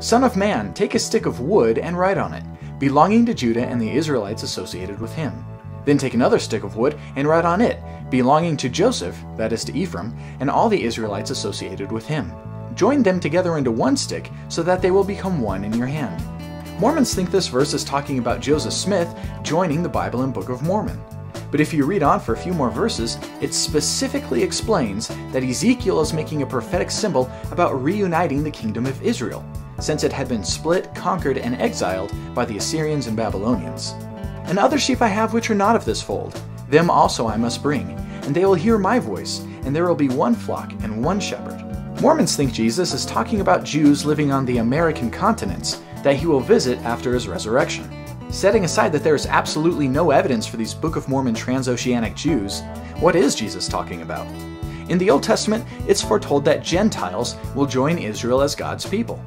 "Son of man, take a stick of wood and write on it, belonging to Judah and the Israelites associated with him. Then take another stick of wood and write on it, belonging to Joseph, that is to Ephraim, and all the Israelites associated with him. Join them together into one stick, so that they will become one in your hand." Mormons think this verse is talking about Joseph Smith joining the Bible and Book of Mormon. But if you read on for a few more verses, it specifically explains that Ezekiel is making a prophetic symbol about reuniting the kingdom of Israel, since it had been split, conquered, and exiled by the Assyrians and Babylonians. "And other sheep I have which are not of this fold, them also I must bring, and they will hear my voice, and there will be one flock and one shepherd." Mormons think Jesus is talking about Jews living on the American continents that he will visit after his resurrection. Setting aside that there is absolutely no evidence for these Book of Mormon transoceanic Jews, what is Jesus talking about? In the Old Testament, it's foretold that Gentiles will join Israel as God's people.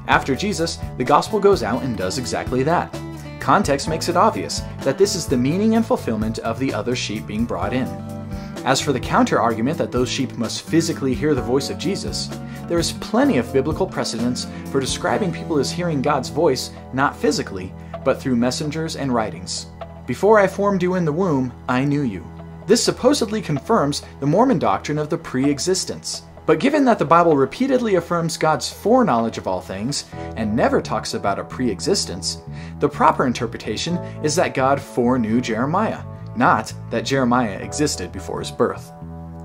After Jesus, the gospel goes out and does exactly that. Context makes it obvious that this is the meaning and fulfillment of the other sheep being brought in. As for the counter-argument that those sheep must physically hear the voice of Jesus, there is plenty of biblical precedence for describing people as hearing God's voice not physically, but through messengers and writings. "Before I formed you in the womb, I knew you." This supposedly confirms the Mormon doctrine of the preexistence. But given that the Bible repeatedly affirms God's foreknowledge of all things and never talks about a preexistence, the proper interpretation is that God foreknew Jeremiah, not that Jeremiah existed before his birth.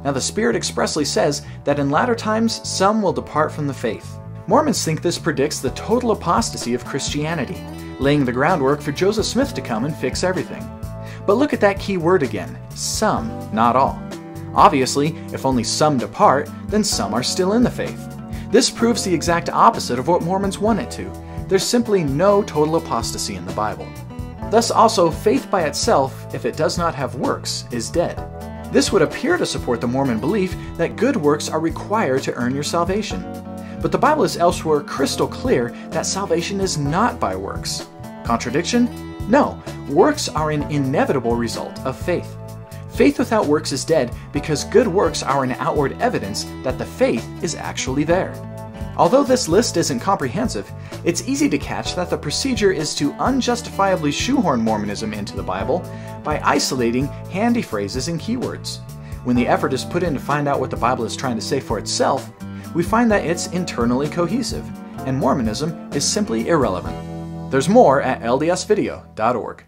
Now the Spirit expressly says that in latter times some will depart from the faith. Mormons think this predicts the total apostasy of Christianity, laying the groundwork for Joseph Smith to come and fix everything. But look at that key word again, some, not all. Obviously, if only some depart, then some are still in the faith. This proves the exact opposite of what Mormons want it to. There's simply no total apostasy in the Bible. Thus also, faith by itself, if it does not have works, is dead. This would appear to support the Mormon belief that good works are required to earn your salvation. But the Bible is elsewhere crystal clear that salvation is not by works. Contradiction? No, works are an inevitable result of faith. Faith without works is dead because good works are an outward evidence that the faith is actually there. Although this list isn't comprehensive, it's easy to catch that the procedure is to unjustifiably shoehorn Mormonism into the Bible by isolating handy phrases and keywords. When the effort is put in to find out what the Bible is trying to say for itself, we find that it's internally cohesive, and Mormonism is simply irrelevant. There's more at ldsvideo.org.